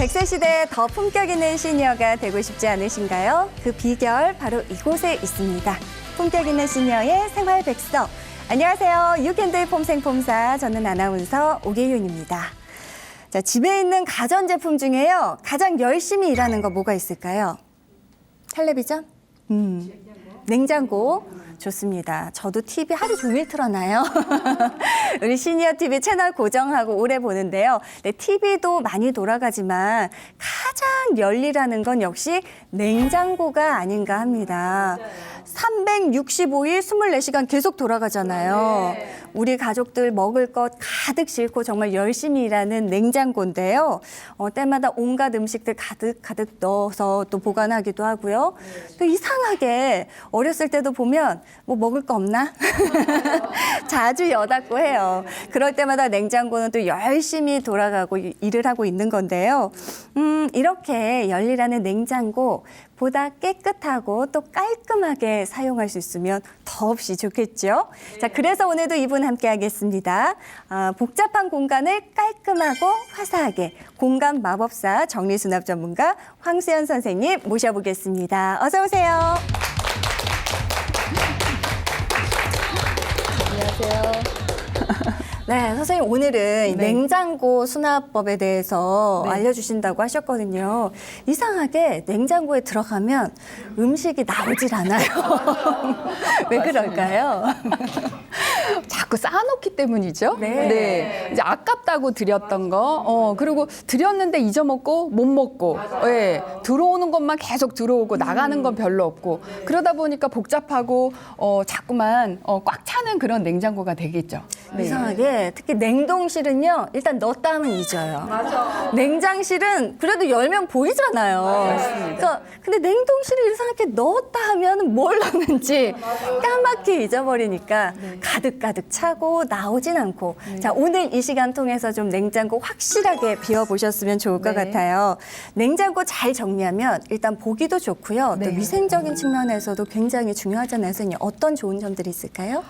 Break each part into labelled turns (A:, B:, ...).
A: 100세 시대에 더 품격 있는 시니어가 되고 싶지 않으신가요? 그 비결 바로 이곳에 있습니다. 품격 있는 시니어의 생활 백서. 안녕하세요. 유캔들 폼생폼사. 저는 아나운서 오계윤입니다. 자, 집에 있는 가전제품 중에요. 가장 열심히 일하는 거 뭐가 있을까요? 텔레비전? 냉장고. 좋습니다. 저도 TV 하루 종일 틀어놔요. 우리 시니어 TV 채널 고정하고 오래 보는데요. 네, TV도 많이 돌아가지만 가장 열일하는 건 역시 냉장고가 아닌가 합니다. 365일 24시간 계속 돌아가잖아요. 우리 가족들 먹을 것 가득 싣고 정말 열심히 일하는 냉장고인데요. 때마다 온갖 음식들 가득 넣어서 또 보관하기도 하고요. 또 이상하게 어렸을 때도 보면 뭐 먹을 거 없나? 자주 여닫고 해요. 그럴 때마다 냉장고는 또 열심히 돌아가고 일을 하고 있는 건데요. 이렇게 열일하는 냉장고 보다 깨끗하고 또 깔끔하게 사용할 수 있으면 더없이 좋겠죠. 자, 그래서 오늘도 이분 함께 하겠습니다. 복잡한 공간을 깔끔하고 화사하게 공간 마법사 정리수납 전문가 황수연 선생님 모셔보겠습니다. 어서 오세요. 안녕하세요. 네, 선생님 오늘은 냉장고 수납법에 대해서 알려주신다고 하셨거든요. 이상하게 냉장고에 들어가면 음식이 나오질 않아요. 왜 그럴까요?
B: 자꾸 쌓아놓기 때문이죠.
A: 네.
B: 이제 아깝다고 드렸던 거, 그리고 드렸는데 잊어먹고 못 먹고, 들어오는 것만 계속 들어오고 나가는 건 별로 없고, 그러다 보니까 복잡하고 자꾸만 꽉 차는 그런 냉장고가 되겠죠.
A: 이상하게 특히 냉동실은요, 일단 넣었다 하면 잊어요.
C: 맞아.
A: 냉장실은 그래도 열면 보이잖아요. 그러니까 근데 냉동실을 이상하게 넣었다 하면 뭘 넣는지 까맣게 잊어버리니까 가득 차고 나오진 않고. 자, 오늘 이 시간 통해서 좀 냉장고 확실하게 비워보셨으면 좋을 것 같아요. 냉장고 잘 정리하면 일단 보기도 좋고요. 또 위생적인 측면에서도 굉장히 중요하잖아요. 선생님, 어떤 좋은 점들이 있을까요?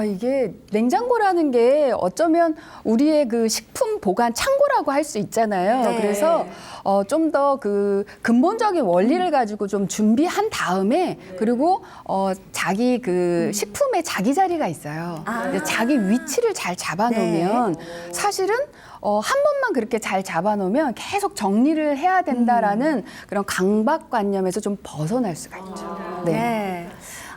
B: 이게 냉장고라는 게 어쩌면 우리의 그 식품 보관 창고라고 할 수 있잖아요.
A: 네.
B: 그래서 좀 더 그 근본적인 원리를 가지고 좀 준비한 다음에 그리고 자기 그 식품에 자기 자리가 있어요. 근데 자기 위치를 잘 잡아놓으면 사실은 한 번만 그렇게 잘 잡아놓으면 계속 정리를 해야 된다라는 그런 강박관념에서 좀 벗어날 수가 있죠.
A: 네.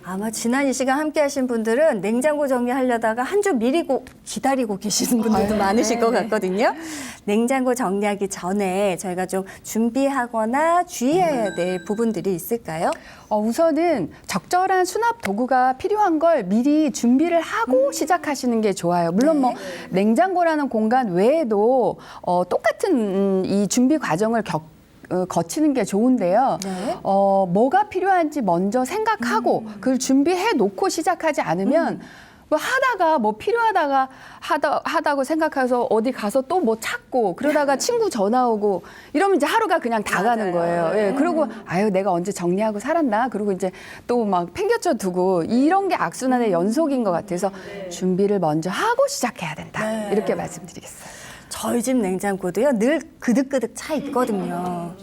A: 아마 지난 이 시간 함께 하신 분들은 냉장고 정리하려다가 한 주 미리 기다리고 계시는 분들도 많으실 것 같거든요. 냉장고 정리하기 전에 저희가 좀 준비하거나 주의해야 될 부분들이 있을까요?
B: 우선은 적절한 수납 도구가 필요한 걸 미리 준비를 하고 시작하시는 게 좋아요. 물론 뭐 냉장고라는 공간 외에도 똑같은 이 준비 과정을 거치는 게 좋은데요. 뭐가 필요한지 먼저 생각하고 그걸 준비해 놓고 시작하지 않으면 뭐 하다가 뭐 필요하다가 하다고 생각해서 어디 가서 또 뭐 찾고 그러다가 친구 전화 오고 이러면 이제 하루가 그냥 다 가는 거예요. 그리고 아유 내가 언제 정리하고 살았나? 그리고 이제 또 막 팽겨쳐 두고 이런 게 악순환의 연속인 것 같아서 준비를 먼저 하고 시작해야 된다. 이렇게 말씀드리겠어요.
A: 저희 집 냉장고도요, 늘 그득그득 차 있거든요.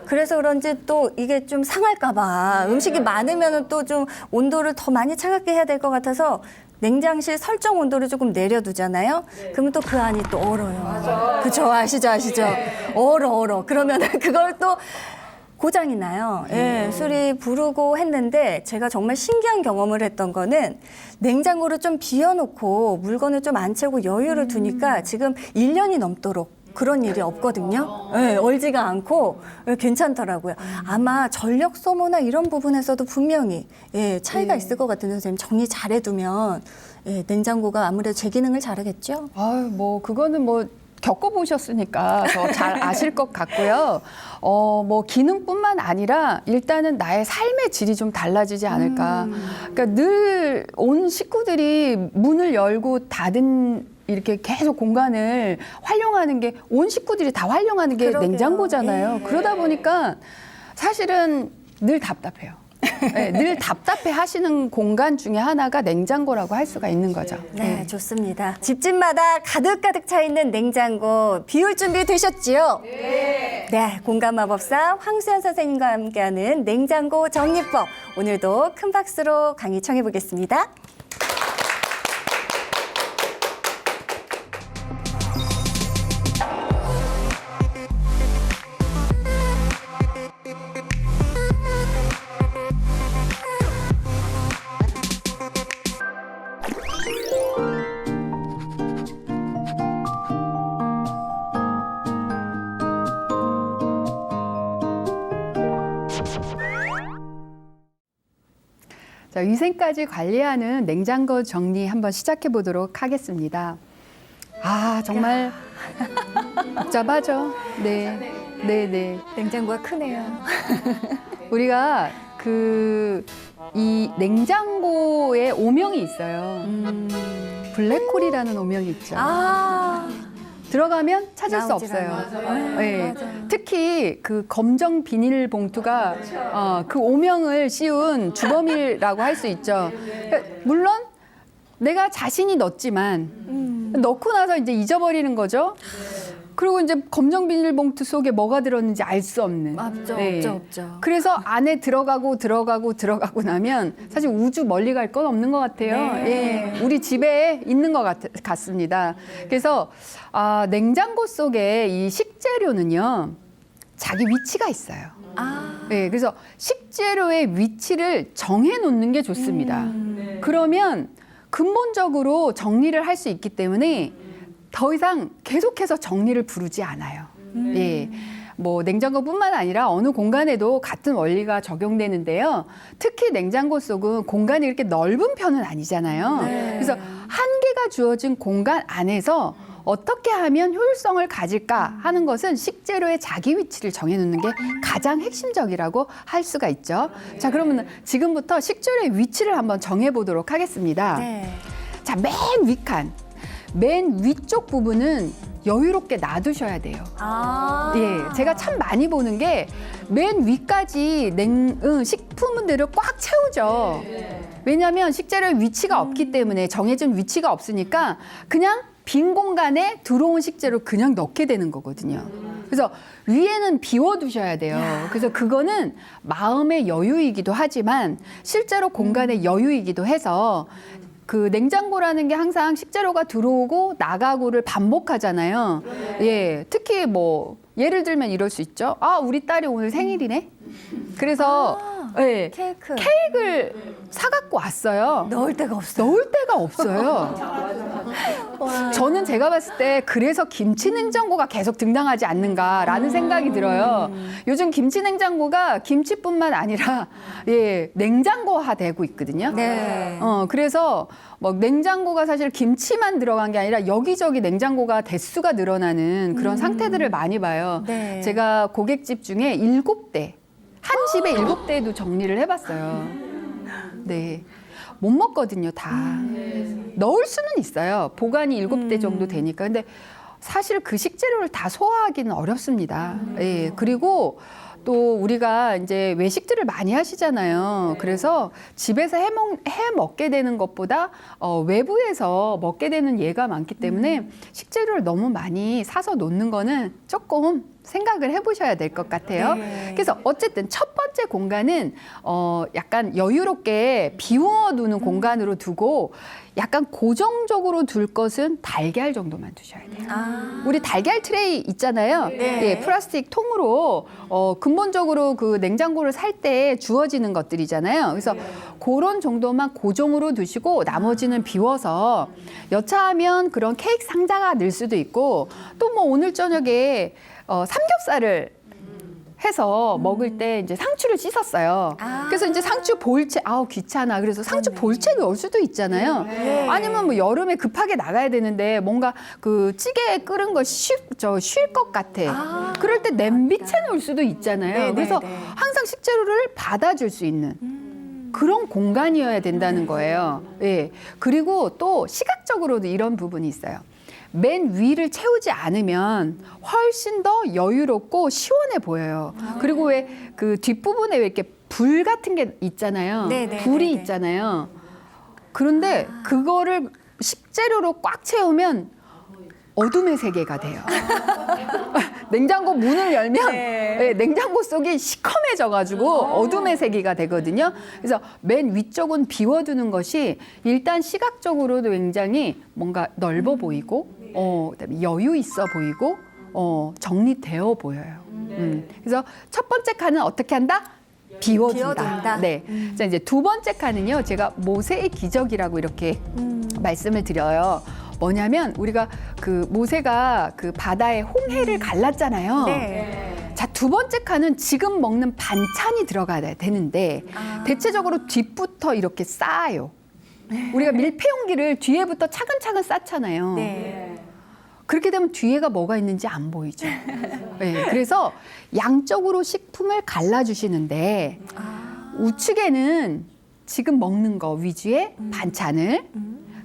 A: 그래서 그런지 또 이게 좀 상할까봐 음식이 많으면 또 좀 온도를 더 많이 차갑게 해야 될 것 같아서 냉장실 설정 온도를 조금 내려두잖아요. 그러면 또 그 안이 또 얼어요. 그죠? 아시죠? 얼어. 그러면 그걸 또 고장이 나요. 술이 부르고 했는데 제가 정말 신기한 경험을 했던 거는 냉장고를 좀 비워놓고 물건을 좀 안 채우고 여유를 두니까 지금 1년이 넘도록 그런 일이 없거든요. 얼지가 않고 괜찮더라고요. 아마 전력 소모나 이런 부분에서도 분명히 차이가 있을 것 같은데 선생님 정리 잘 해두면 냉장고가 아무래도 제 기능을 잘하겠죠?
B: 뭐 그거는 뭐 겪어보셨으니까 더 잘 아실 것 같고요. 뭐 기능뿐만 아니라 일단은 나의 삶의 질이 좀 달라지지 않을까. 그러니까 늘 온 식구들이 문을 열고 닫은 이렇게 계속 공간을 활용하는 게 온 식구들이 다 활용하는 게
A: 그러게요.
B: 냉장고잖아요. 그러다 보니까 사실은 늘 답답해요. 늘 답답해 하시는 공간 중에 하나가 냉장고라고 할 수가 있는 거죠.
A: 네, 좋습니다. 집집마다 가득가득 차 있는 냉장고 비울 준비 되셨지요? 네. 네, 공간 마법사 황수연 선생님과 함께하는 냉장고 정리법. 오늘도 큰 박수로 강의 청해 보겠습니다.
B: 자, 위생까지 관리하는 냉장고 정리 한번 시작해 보도록 하겠습니다. 아, 정말 복잡하죠. 네. 네.
A: 냉장고가 크네요.
B: 우리가 이 냉장고에 오명이 있어요. 블랙홀이라는 오명이 있죠. 들어가면 찾을 수
A: 나오질
B: 없어요.
A: 않아요.
B: 네.
A: 맞아요.
B: 특히 그 검정 비닐 봉투가 그 오명을 씌운 주범이라고 할 수 있죠. 그러니까 물론 내가 자신이 넣었지만 넣고 나서 이제 잊어버리는 거죠. 그리고 이제 검정 비닐봉투 속에 뭐가 들었는지 알 수 없는.
A: 없죠.
B: 그래서 안에 들어가고 나면 사실 우주 멀리 갈 건 없는 것 같아요.
A: 네.
B: 예, 우리 집에 있는 것 같습니다. 그래서 냉장고 속에 이 식재료는요, 자기 위치가 있어요. 네, 그래서 식재료의 위치를 정해 놓는 게 좋습니다. 그러면 근본적으로 정리를 할 수 있기 때문에 더 이상 계속해서 정리를 부르지 않아요. 예. 뭐 냉장고뿐만 아니라 어느 공간에도 같은 원리가 적용되는데요. 특히 냉장고 속은 공간이 이렇게 넓은 편은 아니잖아요. 그래서 한계가 주어진 공간 안에서 어떻게 하면 효율성을 가질까 하는 것은 식재료의 자기 위치를 정해놓는 게 가장 핵심적이라고 할 수가 있죠. 자, 그러면 지금부터 식재료의 위치를 한번 정해보도록 하겠습니다. 자, 맨 위쪽 부분은 여유롭게 놔두셔야 돼요. 예, 제가 참 많이 보는 게 맨 위까지 식품들을 꽉 채우죠. 왜냐하면 식재료의 위치가 없기 때문에 정해진 위치가 없으니까 그냥 빈 공간에 들어온 식재료 그냥 넣게 되는 거거든요. 그래서 위에는 비워두셔야 돼요. 그래서 그거는 마음의 여유이기도 하지만 실제로 공간의 여유이기도 해서 그 냉장고라는 게 항상 식재료가 들어오고 나가고를 반복하잖아요. 예, 특히 뭐 예를 들면 이럴 수 있죠. 우리 딸이 오늘 생일이네. 그래서 예, 케이크를 사갖고 왔어요.
A: 넣을 데가 없어요.
B: 넣을 데가 없어요. 저는 제가 봤을 때 그래서 김치 냉장고가 계속 등장하지 않는가라는 생각이 들어요. 요즘 김치 냉장고가 김치뿐만 아니라 냉장고화 되고 있거든요. 그래서 뭐 냉장고가 사실 김치만 들어간 게 아니라 여기저기 냉장고가 대수가 늘어나는 그런 상태들을 많이 봐요. 제가 고객집 중에 7대, 한 집에 7대도 정리를 해봤어요. 네. 못 먹거든요, 다. 넣을 수는 있어요. 보관이 7대 정도 되니까. 근데 사실 그 식재료를 다 소화하기는 어렵습니다. 예. 그리고 또 우리가 이제 외식들을 많이 하시잖아요. 그래서 집에서 해 먹게 되는 것보다 외부에서 먹게 되는 예가 많기 때문에 식재료를 너무 많이 사서 놓는 거는 조금 생각을 해보셔야 될 것 같아요. 그래서 어쨌든 첫 번째 공간은 약간 여유롭게 비워두는 공간으로 두고 약간 고정적으로 둘 것은 달걀 정도만 두셔야 돼요. 우리 달걀 트레이 있잖아요. 예, 플라스틱 통으로 근본적으로 그 냉장고를 살 때 주어지는 것들이잖아요. 그래서 그런 정도만 고정으로 두시고 나머지는 비워서 여차하면 그런 케이크 상자가 늘 수도 있고 또 뭐 오늘 저녁에 삼겹살을 해서 먹을 때 이제 상추를 씻었어요. 그래서 이제 상추 볼채, 귀찮아. 그래서 상추 볼채 넣을 수도 있잖아요. 아니면 뭐 여름에 급하게 나가야 되는데 뭔가 그 찌개 끓은 거 쉴 것 같아. 그럴 때 냄비채 넣을 수도 있잖아요. 그래서 항상 식재료를 받아줄 수 있는 그런 공간이어야 된다는 거예요. 예. 그리고 또 시각적으로도 이런 부분이 있어요. 맨 위를 채우지 않으면 훨씬 더 여유롭고 시원해 보여요. 그리고 왜 그 뒷부분에 왜 이렇게 불 같은 게 있잖아요. 불이 있잖아요. 그런데 그거를 식재료로 꽉 채우면 어둠의 세계가 돼요. 냉장고 문을 열면
A: 네.
B: 네, 냉장고 속이 시커매져가지고 어둠의 세기가 되거든요. 그래서 맨 위쪽은 비워두는 것이 일단 시각적으로도 굉장히 뭔가 넓어 보이고, 그다음에 여유 있어 보이고, 정리되어 보여요. 그래서 첫 번째 칸은 어떻게 한다? 비워둔다.
A: 비워둔다.
B: 네. 자, 이제 두 번째 칸은요, 제가 모세의 기적이라고 이렇게 말씀을 드려요. 뭐냐면 우리가 그 모세가 그 바다에 홍해를 갈랐잖아요.
A: 네.
B: 자, 두 번째 칸은 지금 먹는 반찬이 들어가야 되는데 대체적으로 뒷부터 이렇게 쌓아요. 우리가 밀폐 용기를 뒤에부터 차근차근 쌓잖아요.
A: 네.
B: 그렇게 되면 뒤에가 뭐가 있는지 안 보이죠. 네, 그래서 양쪽으로 식품을 갈라주시는데 우측에는 지금 먹는 거 위주의 반찬을,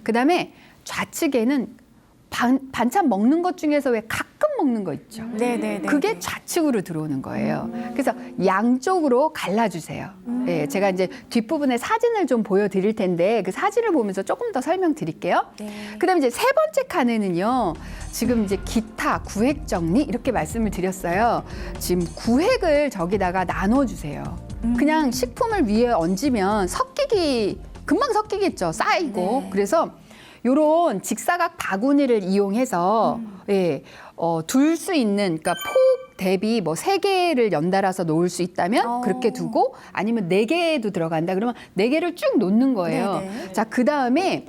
B: 그다음에 좌측에는 반찬 먹는 것 중에서 왜 가끔 먹는 거 있죠.
A: 네.
B: 그게 좌측으로 들어오는 거예요. 그래서 양쪽으로 갈라주세요. 네, 제가 이제 뒷부분에 사진을 좀 보여드릴 텐데 그 사진을 보면서 조금 더 설명드릴게요.
A: 네.
B: 그다음에 이제 세 번째 칸에는요. 지금 이제 기타, 구획 정리 이렇게 말씀을 드렸어요. 지금 구획을 저기다가 나눠주세요. 그냥 식품을 위에 얹으면 금방 섞이겠죠. 쌓이고.
A: 네.
B: 그래서 요런 직사각 바구니를 이용해서 둘 수 있는, 그러니까 폭 대비 뭐 3개를 연달아서 놓을 수 있다면 그렇게 두고, 아니면 4개도 들어간다 그러면 4개를 쭉 놓는 거예요.
A: 네네.
B: 자, 그다음에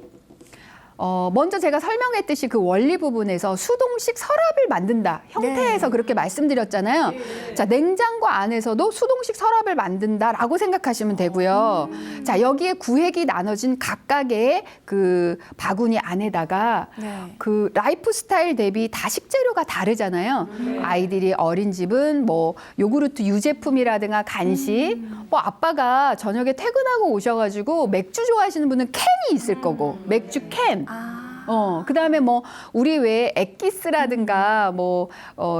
B: 먼저 제가 설명했듯이 그 원리 부분에서 수동식 서랍을 만든다 형태에서
A: 네.
B: 그렇게 말씀드렸잖아요. 자, 냉장고 안에서도 수동식 서랍을 만든다라고 생각하시면 되고요. 자, 여기에 구획이 나눠진 각각의 그 바구니 안에다가
A: 네.
B: 그 라이프 스타일 대비 다 식재료가 다르잖아요. 아이들이 어린 집은 뭐 요구르트 유제품이라든가 간식, 뭐 아빠가 저녁에 퇴근하고 오셔가지고 맥주 좋아하시는 분은 캔이 있을 거고, 맥주 캔. 그다음에 뭐 우리 왜 엑기스라든가 뭐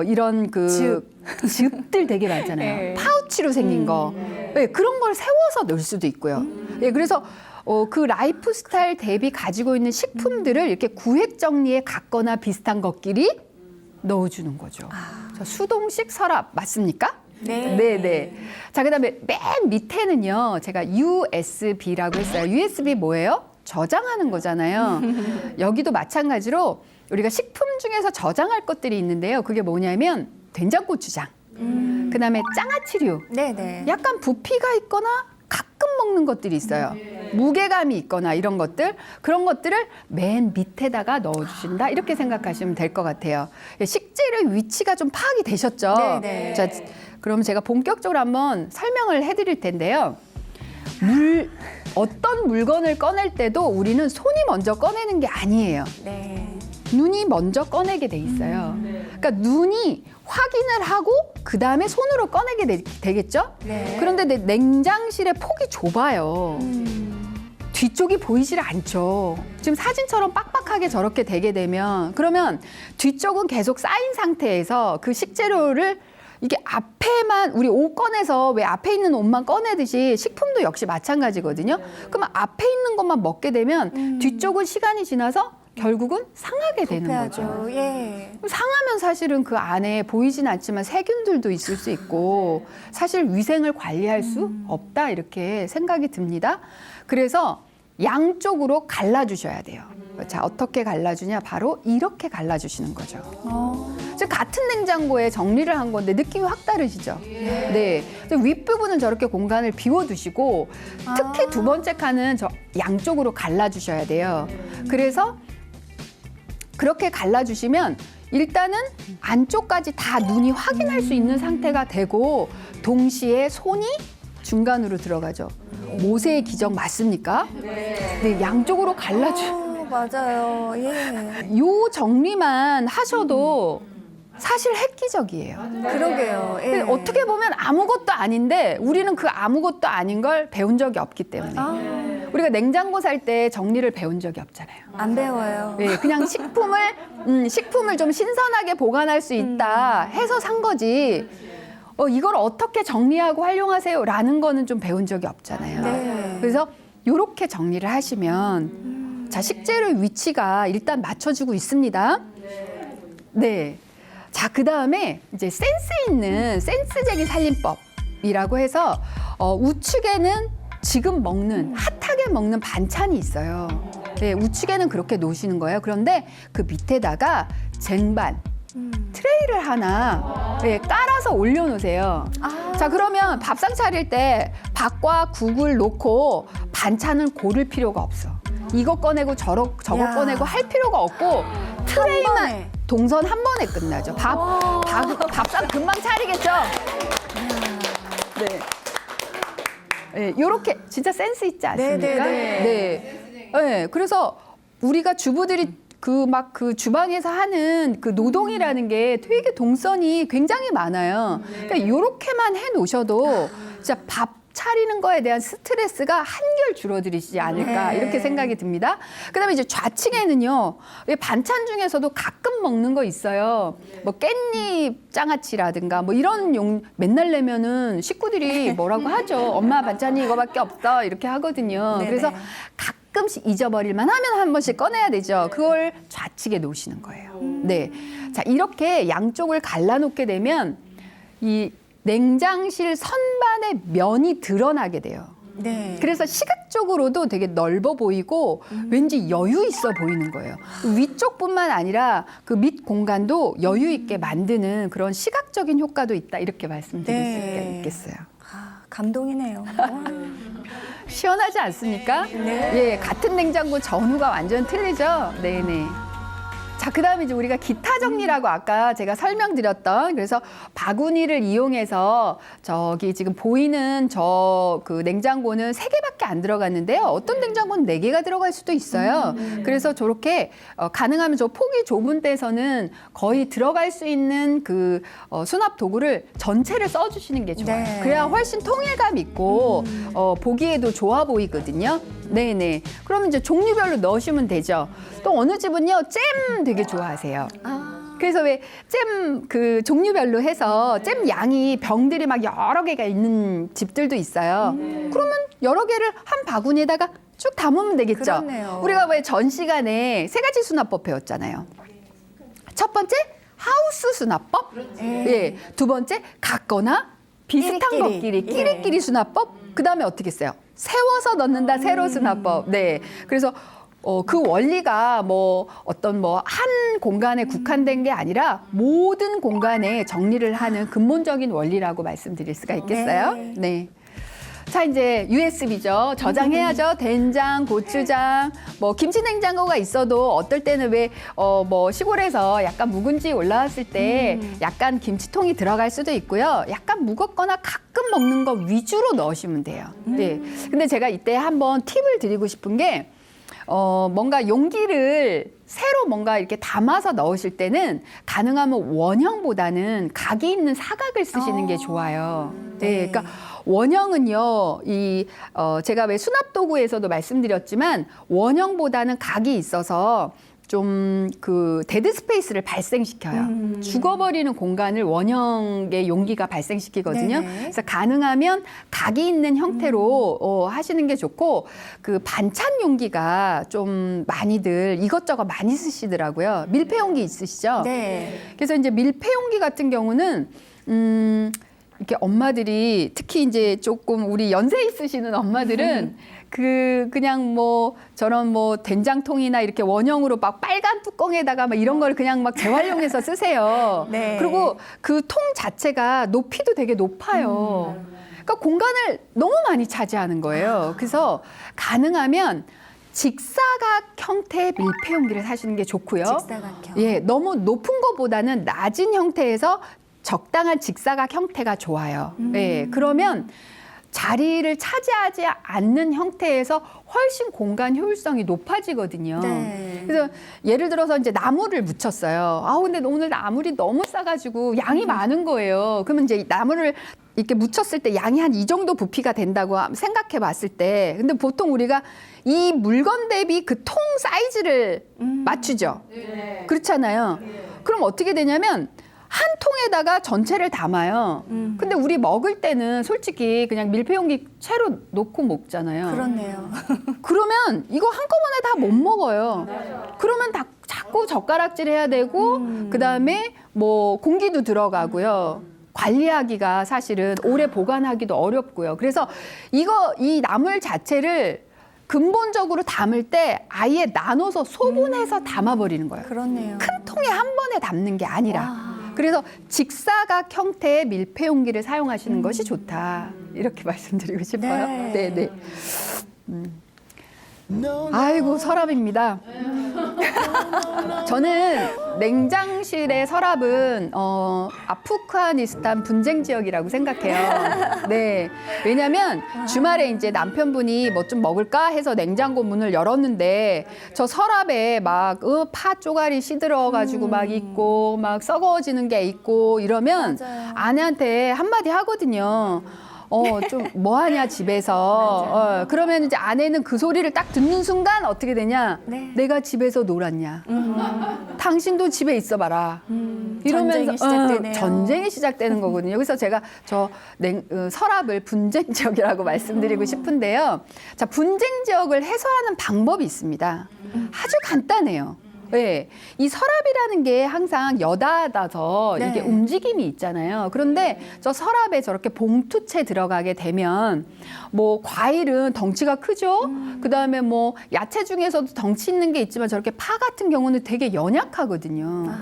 B: 이런 그 즙들 되게 많잖아요.
A: 네.
B: 파우치로 생긴 거. 네, 그런 걸 세워서 넣을 수도 있고요. 네, 그래서 그 라이프 스타일 대비 가지고 있는 식품들을 이렇게 구획 정리에 갖거나 비슷한 것끼리 넣어주는 거죠. 자, 수동식 서랍 맞습니까?
A: 네.
B: 네. 자, 그다음에 맨 밑에는요, 제가 USB라고 했어요. USB 뭐예요? 저장하는 거잖아요. 여기도 마찬가지로 우리가 식품 중에서 저장할 것들이 있는데요. 그게 뭐냐면 된장고추장, 그다음에 장아찌류,
A: 네네.
B: 약간 부피가 있거나 가끔 먹는 것들이 있어요. 무게감이 있거나 이런 것들, 그런 것들을 맨 밑에다가 넣어주신다 이렇게 생각하시면 될 것 같아요. 식재료의 위치가 좀 파악이 되셨죠?
A: 네네.
B: 자, 그럼 제가 본격적으로 한번 설명을 해드릴 텐데요. 어떤 물건을 꺼낼 때도 우리는 손이 먼저 꺼내는 게 아니에요.
A: 네.
B: 눈이 먼저 꺼내게 돼 있어요. 그러니까 눈이 확인을 하고 그 다음에 손으로 꺼내게 되겠죠?
A: 네.
B: 그런데 내 냉장실의 폭이 좁아요. 뒤쪽이 보이질 않죠. 지금 사진처럼 빡빡하게 저렇게 되게 되면, 그러면 뒤쪽은 계속 쌓인 상태에서 그 식재료를 이게 앞에만, 우리 옷 꺼내서 왜 앞에 있는 옷만 꺼내듯이 식품도 역시 마찬가지거든요. 그러면 앞에 있는 것만 먹게 되면 뒤쪽은 시간이 지나서 결국은 상하게 되는 거죠.
A: 부패하죠. 예.
B: 상하면 사실은 그 안에 보이진 않지만 세균들도 있을 수 있고 사실 위생을 관리할 수 없다 이렇게 생각이 듭니다. 그래서 양쪽으로 갈라주셔야 돼요. 자, 어떻게 갈라주냐? 바로 이렇게 갈라주시는 거죠. 즉 같은 냉장고에 정리를 한 건데 느낌이 확 다르시죠? 네. 윗부분은 저렇게 공간을 비워두시고 특히 두 번째 칸은 저 양쪽으로 갈라주셔야 돼요. 그래서 그렇게 갈라주시면 일단은 안쪽까지 다 눈이 확인할 수 있는 상태가 되고 동시에 손이 중간으로 들어가죠. 모세의 기적 맞습니까? 네, 양쪽으로
A: 맞아요. 예.
B: 요 정리만 하셔도 사실 획기적이에요.
A: 그러게요. 예.
B: 근데 어떻게 보면 아무것도 아닌데 우리는 그 아무것도 아닌 걸 배운 적이 없기 때문에 우리가 냉장고 살 때 정리를 배운 적이 없잖아요.
A: 안 배워요.
B: 네, 그냥 식품을 좀 신선하게 보관할 수 있다 해서 산 거지. 이걸 어떻게 정리하고 활용하세요라는 거는 좀 배운 적이 없잖아요.
A: 네.
B: 그래서 이렇게 정리를 하시면 자, 식재료의 위치가 일단 맞춰지고 있습니다. 네. 자, 그 다음에 이제 센스적인 살림법이라고 해서 우측에는 지금 먹는 핫하게 먹는 반찬이 있어요. 네, 우측에는 그렇게 놓으시는 거예요. 그런데 그 밑에다가 쟁반 트레이를 하나 깔아서 올려놓으세요. 자, 그러면 밥상 차릴 때 밥과 국을 놓고 반찬은 고를 필요가 없어. 이거 꺼내고 저거 꺼내고 할 필요가 없고 트레이만 동선 한 번에 끝나죠. 밥상 금방 차리겠죠? 네. 네, 요렇게 진짜 센스 있지 않습니까? 네. 그래서 우리가 주부들이 그 주방에서 하는 그 노동이라는 게 되게 동선이 굉장히 많아요. 그러니까 요렇게만 해 놓으셔도 진짜 밥 차리는 거에 대한 스트레스가 한결 줄어들이지 않을까 이렇게 생각이 듭니다. 그다음에 이제 좌측에는요. 반찬 중에서도 가끔 먹는 거 있어요. 뭐 깻잎 장아찌라든가 뭐 이런 맨날 내면은 식구들이 뭐라고 하죠. 엄마 반찬이 이거밖에 없어 이렇게 하거든요. 그래서 가끔씩 잊어버릴만 하면 한 번씩 꺼내야 되죠. 그걸 좌측에 놓으시는 거예요. 네. 자, 이렇게 양쪽을 갈라놓게 되면 이 냉장실 선반의 면이 드러나게 돼요.
A: 네.
B: 그래서 시각적으로도 되게 넓어 보이고 왠지 여유 있어 보이는 거예요. 위쪽뿐만 아니라 그 밑 공간도 여유 있게 만드는 그런 시각적인 효과도 있다. 이렇게 말씀드릴 수가 있겠어요.
A: 감동이네요.
B: 시원하지 않습니까? 예, 같은 냉장고 전후가 완전 틀리죠? 네네. 자, 그 다음에 이제 우리가 기타 정리라고 아까 제가 설명드렸던 그래서 바구니를 이용해서 저기 지금 보이는 그 냉장고는 3개밖에 안 들어갔는데요. 어떤 냉장고는 4개가 들어갈 수도 있어요. 그래서 저렇게 가능하면 저 폭이 좁은 데서는 거의 들어갈 수 있는 그 수납 도구를 전체를 써주시는 게 좋아요.
A: 네.
B: 그래야 훨씬 통일감 있고 보기에도 좋아 보이거든요. 네네. 그러면 이제 종류별로 넣으시면 되죠. 또 어느 집은요, 잼 되게 좋아하세요. 그래서 왜 잼 그 종류별로 해서 잼 양이 병들이 막 여러 개가 있는 집들도 있어요. 그러면 여러 개를 한 바구니에다가 쭉 담으면 되겠죠.
A: 그렇네요.
B: 우리가 왜 전 시간에 3가지 수납법 배웠잖아요. 첫 번째, 하우스 수납법. 예. 두 번째, 같거나 비슷한 것끼리 끼리끼리 수납법. 그 다음에 어떻게 했어요? 세워서 넣는다, 세로 수납법. 네. 그래서 그 원리가 어떤 한 공간에 국한된 게 아니라 모든 공간에 정리를 하는 근본적인 원리라고 말씀드릴 수가 있겠어요. 네. 자, 이제 USB죠. 저장해야죠. 된장, 고추장, 김치 냉장고가 있어도 어떨 때는 왜 시골에서 약간 묵은지 올라왔을 때 약간 김치통이 들어갈 수도 있고요. 약간 무겁거나 가끔 먹는 거 위주로 넣으시면 돼요. 네. 근데 제가 이때 한번 팁을 드리고 싶은 게 뭔가 용기를 새로 뭔가 이렇게 담아서 넣으실 때는 가능하면 원형보다는 각이 있는 사각을 쓰시는 게 좋아요. 네. 그러니까 원형은요, 제가 왜 수납 도구에서도 말씀드렸지만 원형보다는 각이 있어서 좀 그 데드 스페이스를 발생시켜요. 죽어버리는 공간을 원형의 용기가 발생시키거든요.
A: 네네.
B: 그래서 가능하면 각이 있는 형태로 하시는 게 좋고 그 반찬 용기가 좀 많이들 이것저것 많이 쓰시더라고요. 밀폐 용기 있으시죠?
A: 네.
B: 그래서 이제 밀폐 용기 같은 경우는 이렇게 엄마들이 특히 이제 조금 우리 연세 있으시는 엄마들은 그냥 저런 된장통이나 이렇게 원형으로 막 빨간 뚜껑에다가 막 이런 걸 그냥 막 재활용해서 쓰세요.
A: 네.
B: 그리고 그 통 자체가 높이도 되게 높아요. 그러니까 공간을 너무 많이 차지하는 거예요. 그래서 가능하면 직사각 형태의 밀폐 용기를 사시는 게 좋고요.
A: 직사각형.
B: 예, 너무 높은 것보다는 낮은 형태에서 적당한 직사각 형태가 좋아요. 예, 그러면 자리를 차지하지 않는 형태에서 훨씬 공간 효율성이 높아지거든요.
A: 네.
B: 그래서 예를 들어서 이제 나무를 묻혔어요. 근데 오늘 나물이 너무 싸가지고 양이 많은 거예요. 그러면 이제 나무를 이렇게 묻혔을 때 양이 한 이 정도 부피가 된다고 생각해 봤을 때, 근데 보통 우리가 이 물건 대비 그 통 사이즈를 맞추죠. 그렇잖아요. 그럼 어떻게 되냐면 한 통에다가 전체를 담아요. 근데 우리 먹을 때는 솔직히 그냥 밀폐용기 채로 놓고 먹잖아요.
A: 그렇네요.
B: 그러면 이거 한꺼번에 다 못 먹어요. 그러면 다 자꾸 젓가락질 해야 되고 그다음에 뭐 공기도 들어가고요. 관리하기가 사실은 오래 보관하기도 어렵고요. 그래서 이 나물 자체를 근본적으로 담을 때 아예 나눠서 소분해서 담아버리는 거예요.
A: 그렇네요.
B: 큰 통에 한 번에 담는 게 아니라. 그래서 직사각 형태의 밀폐 용기를 사용하시는 것이 좋다. 이렇게 말씀드리고 싶어요.
A: 네.
B: 네. 아이고 서랍입니다. 저는 냉장실의 서랍은 아프가니스탄 분쟁 지역이라고 생각해요. 네, 왜냐하면 주말에 이제 남편분이 뭐 좀 먹을까 해서 냉장고 문을 열었는데 저 서랍에 막 파 쪼가리 시들어가지고 막 있고 막 썩어지는 게 있고 이러면
A: 맞아요.
B: 아내한테 한마디 하거든요. 좀 뭐하냐 집에서. 그러면 이제 아내는 그 소리를 딱 듣는 순간 어떻게 되냐?
A: 네.
B: 내가 집에서 놀았냐? 당신도 집에 있어봐라. 이러면서
A: 전쟁이 시작되네요.
B: 전쟁이 시작되는 거거든요. 그래서 제가 서랍을 분쟁 지역이라고 말씀드리고 싶은데요. 자, 분쟁 지역을 해소하는 방법이 있습니다. 아주 간단해요. 네, 이 서랍이라는 게 항상 여닫아서
A: 네.
B: 이게 움직임이 있잖아요. 그런데 저 서랍에 저렇게 봉투채 들어가게 되면 뭐 과일은 덩치가 크죠. 그다음에 뭐 야채 중에서도 덩치 있는 게 있지만 저렇게 파 같은 경우는 되게 연약하거든요.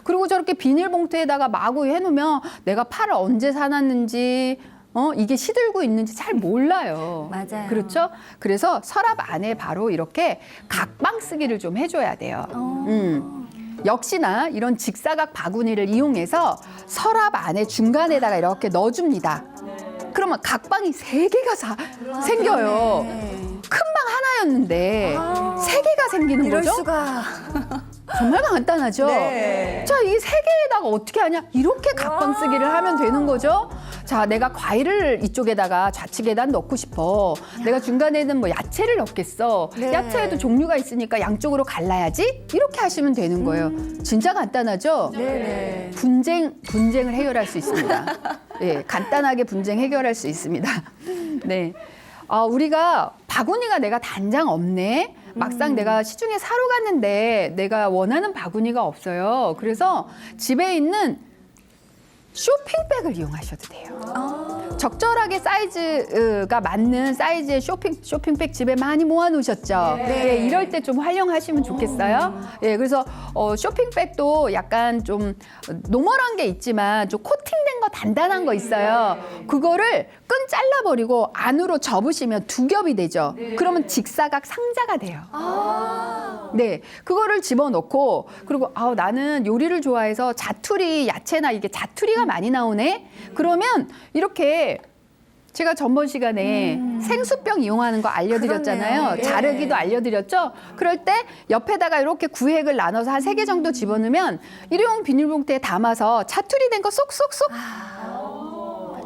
B: 그리고 저렇게 비닐봉투에다가 마구 해놓으면 내가 파를 언제 사놨는지 이게 시들고 있는지 잘 몰라요.
A: 맞아요.
B: 그렇죠? 그래서 서랍 안에 바로 이렇게 각방 쓰기를 좀 해줘야 돼요. 역시나 이런 직사각 바구니를 이용해서 서랍 안에 중간에다가 이렇게 넣어줍니다. 그러면 각방이 3개가 생겨요. 큰 방 하나였는데 3개가 생기는
A: 이럴
B: 거죠?
A: 수가.
B: 정말 간단하죠?
A: 네.
B: 자, 이 3개에다가 어떻게 하냐? 이렇게 각방 쓰기를 하면 되는 거죠? 자, 내가 과일을 이쪽에다가 좌측에다 넣고 싶어. 내가 중간에는 뭐 야채를 넣겠어.
A: 네.
B: 야채에도 종류가 있으니까 양쪽으로 갈라야지? 이렇게 하시면 되는 거예요. 진짜 간단하죠?
A: 네.
B: 분쟁을 해결할 수 있습니다. 네, 간단하게 분쟁 해결할 수 있습니다. 네. 우리가 바구니가 내가 단장 없네. 막상 내가 시중에 사러 갔는데 내가 원하는 바구니가 없어요. 그래서 집에 있는 쇼핑백을 이용하셔도 돼요. 적절하게 사이즈가 맞는 사이즈의 쇼핑백 집에 많이 모아놓으셨죠? 네. 이럴 때 좀 활용하시면 좋겠어요. 예, 그래서 쇼핑백도 약간 좀 노멀한 게 있지만 좀 코팅된 거 단단한 거 있어요. 그거를 끈 잘라버리고 안으로 접으시면 2겹이 되죠. 그러면 직사각 상자가 돼요. 네, 그거를 집어넣고 그리고 나는 요리를 좋아해서 자투리 야채나 이게 자투리가 많이 나오네. 그러면 이렇게 제가 전번 시간에 생수병 이용하는 거 알려드렸잖아요.
A: 그렇네요. 네.
B: 자르기도 알려드렸죠. 그럴 때 옆에다가 이렇게 구획을 나눠서 한 3개 정도 집어넣으면 일회용 비닐봉투에 담아서 자투리 된 거 쏙쏙쏙.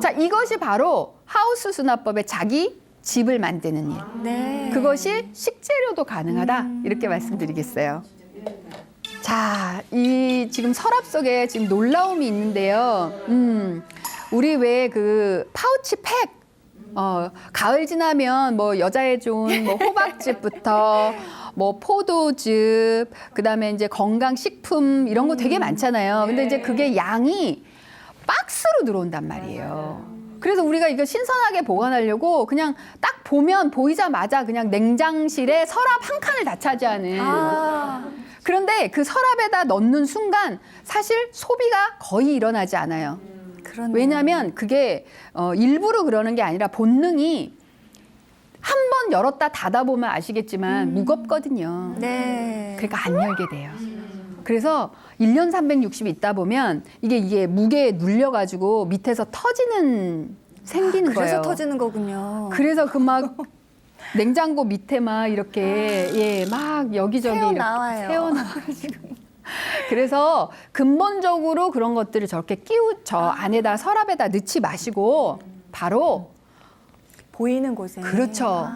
B: 자, 이것이 바로 하우스 수납법의 자기 집을 만드는 일.
A: 네.
B: 그것이 식재료도 가능하다. 이렇게 말씀드리겠어요. 자, 이 지금 서랍 속에 지금 놀라움이 있는데요. 우리 왜 그 파우치 팩, 가을 지나면 뭐 여자의 좋은 뭐 호박즙부터 뭐 포도즙, 그다음에 이제 건강식품 이런 거 되게 많잖아요. 근데 이제 그게 양이 박스로 들어온단 말이에요. 그래서 우리가 이거 신선하게 보관하려고 그냥 딱 보면 보이자마자 그냥 냉장실에 서랍 한 칸을 다 차지하는. 그런데 그 서랍에다 넣는 순간 사실 소비가 거의 일어나지 않아요.
A: 그렇네요.
B: 왜냐하면 그게 일부러 그러는 게 아니라 본능이 한 번 열었다 닫아보면 아시겠지만 무겁거든요.
A: 네.
B: 그러니까 안 열게 돼요. 그래서 1년 360일 있다 보면 이게 무게에 눌려가지고 밑에서 생기는
A: 그래서
B: 거예요.
A: 터지는 거군요.
B: 그래서 그 막 냉장고 밑에 막 이렇게 막 여기저기
A: 새어나와요.
B: 이렇게 새어나와가지고. 그래서 근본적으로 그런 것들을 저렇게 저 안에다 서랍에다 넣지 마시고 바로
A: 보이는 곳에.
B: 그렇죠.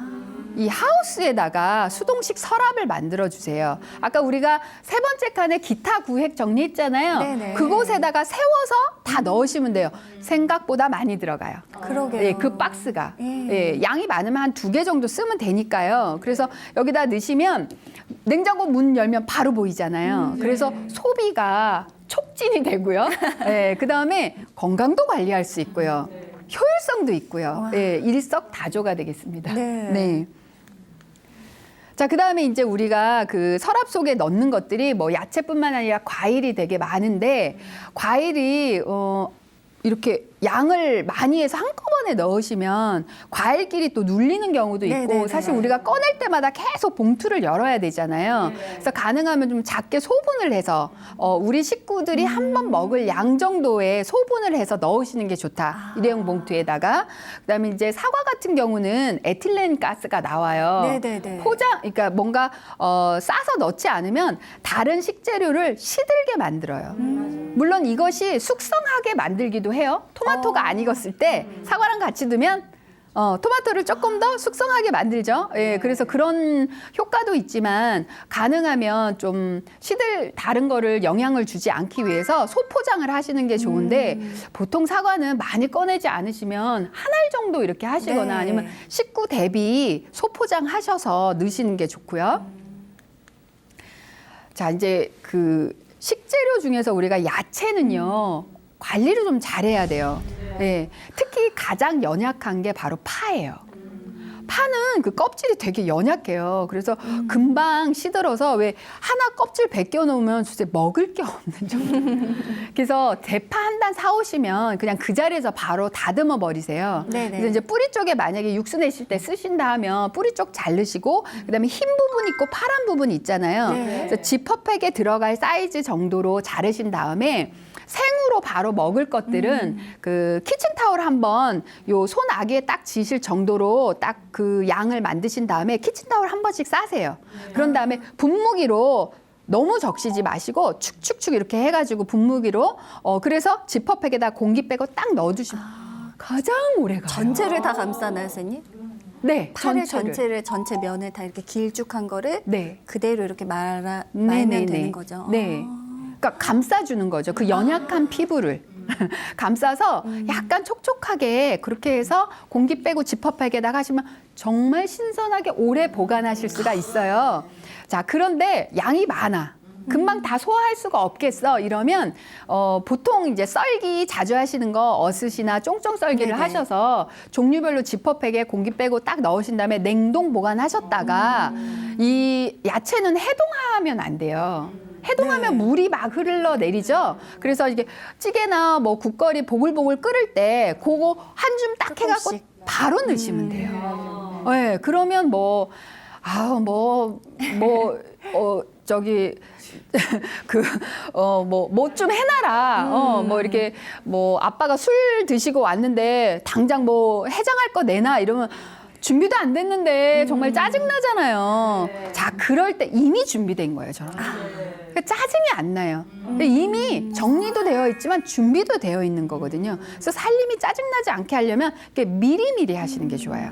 B: 이 하우스에다가 수동식 서랍을 만들어 주세요. 아까 우리가 세 번째 칸에 기타 구획 정리했잖아요.
A: 네네.
B: 그곳에다가 세워서 다 넣으시면 돼요. 생각보다 많이 들어가요.
A: 그러게요.
B: 예, 그 박스가.
A: 예.
B: 예, 양이 많으면 한 2개 정도 쓰면 되니까요. 그래서 여기다 넣으시면 냉장고 문 열면 바로 보이잖아요. 그래서 소비가 촉진이 되고요. 예, 그다음에 건강도 관리할 수 있고요. 효율성도 있고요. 예, 일석다조가 되겠습니다.
A: 네.
B: 자, 그다음에 이제 우리가 그 서랍 속에 넣는 것들이 뭐 야채뿐만 아니라 과일이 되게 많은데 과일이 이렇게 양을 많이 해서 한꺼번에 넣으시면 과일끼리 또 눌리는 경우도 있고
A: 네네네.
B: 사실 우리가 꺼낼 때마다 계속 봉투를 열어야 되잖아요. 그래서 가능하면 좀 작게 소분을 해서 우리 식구들이 한 번 먹을 양 정도의 소분을 해서 넣으시는 게 좋다. 일회용 봉투에다가. 그다음에 이제 사과 같은 경우는 에틸렌 가스가 나와요.
A: 네네네.
B: 그러니까 뭔가 싸서 넣지 않으면 다른 식재료를 시들게 만들어요. 물론 이것이 숙성하게 만들기도 해요. 토마토가 안 익었을 때 사과랑 같이 두면 토마토를 조금 더 숙성하게 만들죠. 예, 그래서 그런 효과도 있지만 가능하면 좀 다른 거를 영향을 주지 않기 위해서 소포장을 하시는 게 좋은데 보통 사과는 많이 꺼내지 않으시면 한 알 정도 이렇게 하시거나
A: 네.
B: 아니면 식구 대비 소포장 하셔서 넣으시는 게 좋고요. 자, 이제 그 식재료 중에서 우리가 야채는요, 관리를 좀 잘해야 돼요. 네. 특히 가장 연약한 게 바로 파예요. 파는 그 껍질이 되게 연약해요. 그래서 금방 시들어서 왜 하나 껍질 벗겨 놓으면 진짜 먹을 게 없는 정도. 그래서 대파 한 단 사오시면 그냥 그 자리에서 바로 다듬어 버리세요.
A: 네네.
B: 그래서 이제 뿌리 쪽에 만약에 육수 내실 때 쓰신다 하면 뿌리 쪽 자르시고 그다음에 흰 부분 있고 파란 부분 있잖아요.
A: 네.
B: 그래서 지퍼백에 들어갈 사이즈 정도로 자르신 다음에 생으로 바로 먹을 것들은 그 키친타올 한번 요 손 아귀에 딱 지실 정도로 딱 그 양을 만드신 다음에 키친타올 한 번씩 싸세요. 그런 다음에 분무기로 너무 적시지 마시고 축축축 이렇게 해가지고 분무기로 그래서 지퍼백에다 공기 빼고 딱 넣어주시면 가장 오래 가요.
A: 전체를 다 감싸나요, 선생님?
B: 네,
A: 파를 전체 면을 다 이렇게 길쭉한 거를
B: 네.
A: 그대로 이렇게 말면 되는 거죠.
B: 네. 그러니까 감싸주는 거죠. 그 연약한 피부를. 감싸서 약간 촉촉하게 그렇게 해서 공기 빼고 지퍼백에다가 하시면 정말 신선하게 오래 보관하실 수가 있어요. 자, 그런데 양이 많아. 금방 다 소화할 수가 없겠어. 이러면 보통 이제 썰기 자주 하시는 거 어슷이나 쫑쫑 썰기를
A: 네네.
B: 하셔서 종류별로 지퍼백에 공기 빼고 딱 넣으신 다음에 냉동 보관하셨다가 이 야채는 해동하면 안 돼요. 해동하면 물이 막 흘러내리죠. 그래서 이게 찌개나 뭐 국거리 보글보글 끓을 때 그거 한 줌 딱 해갖고
A: 조금씩.
B: 바로 넣으시면 돼요. 네, 그러면 뭐 좀 해놔라. 뭐 이렇게 뭐 아빠가 술 드시고 왔는데 당장 뭐 해장할 거 내놔 이러면 준비도 안 됐는데 정말 짜증나잖아요. 자, 그럴 때 이미 준비된 거예요, 저는. 그러니까 짜증이 안 나요. 이미 정리도 되어 있지만 준비도 되어 있는 거거든요. 그래서 살림이 짜증나지 않게 하려면 이렇게 미리미리 하시는 게 좋아요.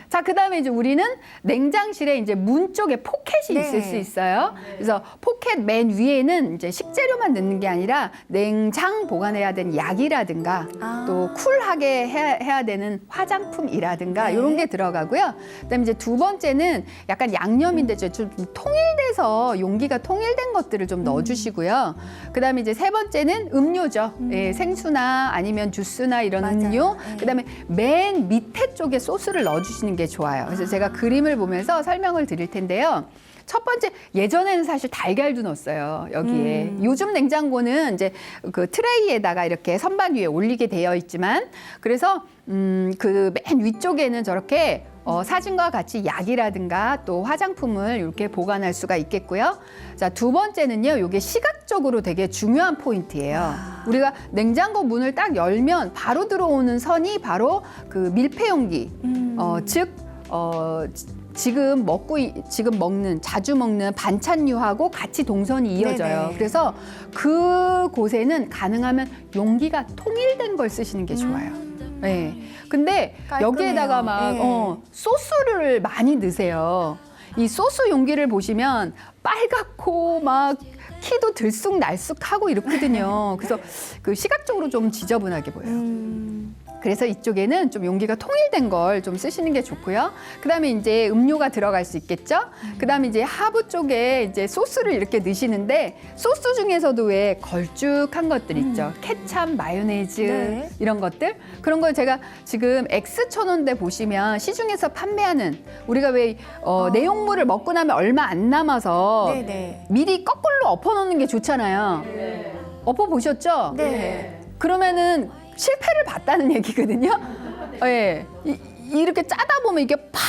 B: 자, 그다음에 이제 우리는 냉장실에 이제 문 쪽에 포켓이
A: 네.
B: 있을 수 있어요. 그래서 포켓 맨 위에는 이제 식재료만 넣는 게 아니라 냉장 보관해야 되는 약이라든가 또 쿨하게 해야 되는 화장품이라든가
A: 네.
B: 이런 게 들어가고요. 그다음에 이제 두 번째는 약간 양념인데 좀 통일돼서 용기가 통일된 것들을 좀 넣어주시고요. 그다음에 이제 세 번째는 음료죠. 예, 생수나 아니면 주스나 이런
A: 맞아요.
B: 음료.
A: 네.
B: 그다음에 맨 밑에 쪽에 소스를 넣어주시는 게 좋아요. 그래서 제가 그림을 보면서 설명을 드릴 텐데요. 첫 번째, 예전에는 사실 달걀도 넣었어요, 여기에. 요즘 냉장고는 이제 그 트레이에다가 이렇게 선반 위에 올리게 되어 있지만, 그래서 그 맨 위쪽에는 저렇게 사진과 같이 약이라든가 또 화장품을 이렇게 보관할 수가 있겠고요. 자, 두 번째는요, 이게 시각적으로 되게 중요한 포인트예요. 우리가 냉장고 문을 딱 열면 바로 들어오는 선이 바로 그 밀폐용기, 지금 자주 먹는 반찬류하고 같이 동선이 이어져요.
A: 네네.
B: 그래서 그곳에는 가능하면 용기가 통일된 걸 쓰시는 게 좋아요. 네. 근데
A: 깔끔해요.
B: 여기에다가 막
A: 예.
B: 소스를 많이 넣으세요. 이 소스 용기를 보시면 빨갛고 막 키도 들쑥날쑥하고 이렇거든요. 그래서 그 시각적으로 좀 지저분하게 보여요. 그래서 이쪽에는 좀 용기가 통일된 걸 좀 쓰시는 게 좋고요. 그다음에 이제 음료가 들어갈 수 있겠죠. 그다음에 이제 하부 쪽에 이제 소스를 이렇게 넣으시는데 소스 중에서도 왜 걸쭉한 것들 있죠. 케찹, 마요네즈
A: 네.
B: 이런 것들 그런 걸 제가 지금 X천원대 보시면 시중에서 판매하는 우리가 왜 내용물을 먹고 나면 얼마 안 남아서
A: 네네.
B: 미리 거꾸로 엎어놓는 게 좋잖아요. 엎어 보셨죠?
A: 네.
B: 그러면은 실패를 봤다는 얘기거든요. 예. 이렇게 짜다 보면 이게 팡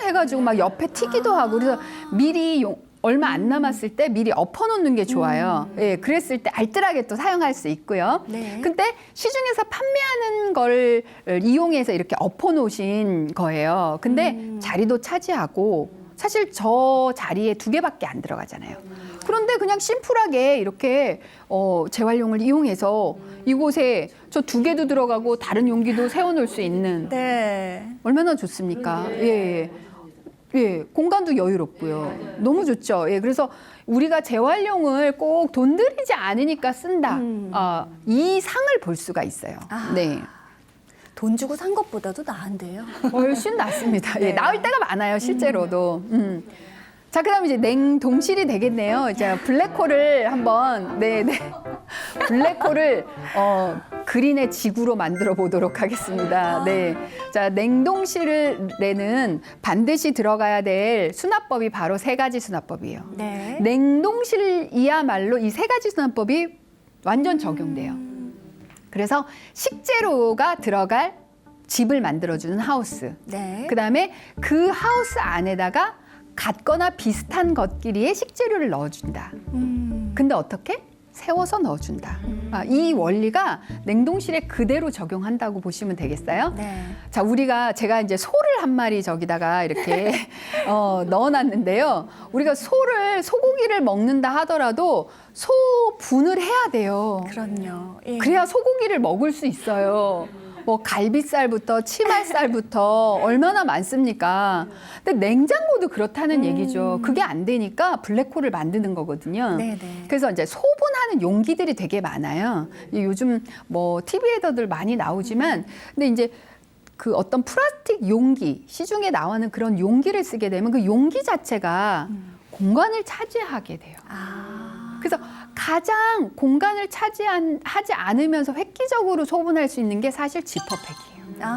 B: 해가지고 막 옆에 튀기도 하고 그래서 미리 얼마 안 남았을 때 미리 엎어놓는 게 좋아요. 예, 그랬을 때 알뜰하게 또 사용할 수 있고요.
A: 네.
B: 근데 시중에서 판매하는 걸 이용해서 이렇게 엎어놓으신 거예요. 근데 자리도 차지하고 사실 저 자리에 2개밖에 안 들어가잖아요. 그런데 그냥 심플하게 이렇게 재활용을 이용해서 이곳에 저 2개도 들어가고 다른 용기도 세워놓을 수 있는
A: 네.
B: 얼마나 좋습니까? 예. 예, 공간도 여유롭고요. 너무 좋죠. 예, 그래서 우리가 재활용을 꼭 돈 들이지 않으니까 쓴다. 이 상을 볼 수가 있어요. 네.
A: 돈 주고 산 것보다도 나은데요.
B: 훨씬 낫습니다.
A: 네.
B: 예, 나을 때가 많아요, 실제로도. 자, 그다음 이제 냉동실이 되겠네요. 이제 블랙홀을 한번, 네. 블랙홀을 그린의 지구로 만들어 보도록 하겠습니다. 네. 자, 냉동실에는 반드시 들어가야 될 수납법이 바로 3가지 수납법이에요.
A: 네.
B: 냉동실이야말로 이 3가지 수납법이 완전 적용돼요. 그래서 식재료가 들어갈 집을 만들어주는 하우스.
A: 네.
B: 그다음에 그 하우스 안에다가 같거나 비슷한 것끼리의 식재료를 넣어준다. 근데 어떻게? 세워서 넣어준다. 이 원리가 냉동실에 그대로 적용한다고 보시면 되겠어요.
A: 네.
B: 자, 제가 이제 소를 한 마리 저기다가 이렇게 넣어놨는데요. 우리가 소고기를 먹는다 하더라도 소분을 해야 돼요.
A: 그럼요. 예.
B: 그래야 소고기를 먹을 수 있어요. 뭐 갈비살부터 치맛살부터 얼마나 많습니까? 근데 냉장고도 그렇다는 얘기죠. 그게 안 되니까 블랙홀을 만드는 거거든요.
A: 네네.
B: 그래서 이제 소분하는 용기들이 되게 많아요. 요즘 뭐 TV에서들 많이 나오지만 근데 이제 그 어떤 플라스틱 용기, 시중에 나오는 그런 용기를 쓰게 되면 그 용기 자체가 공간을 차지하게 돼요. 그래서 가장 공간을 차지하지 않으면서 획기적으로 소분할 수 있는 게 사실 지퍼백이에요.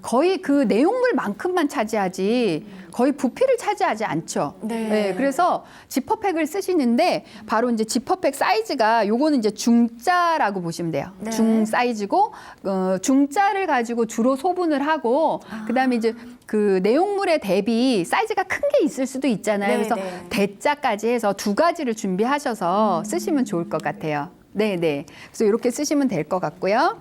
B: 거의 그 내용물만큼만 차지하지 거의 부피를 차지하지 않죠.
A: 네.
B: 그래서 지퍼백을 쓰시는데 바로 이제 지퍼백 사이즈가 요거는 이제 중짜라고 보시면 돼요.
A: 네.
B: 중 사이즈고 중짜를 가지고 주로 소분을 하고 그다음에 이제 그 내용물에 대비 사이즈가 큰 게 있을 수도 있잖아요.
A: 네,
B: 그래서
A: 네.
B: 대짜까지 해서 2가지를 준비하셔서 쓰시면 좋을 것 같아요. 네. 그래서 이렇게 쓰시면 될 것 같고요.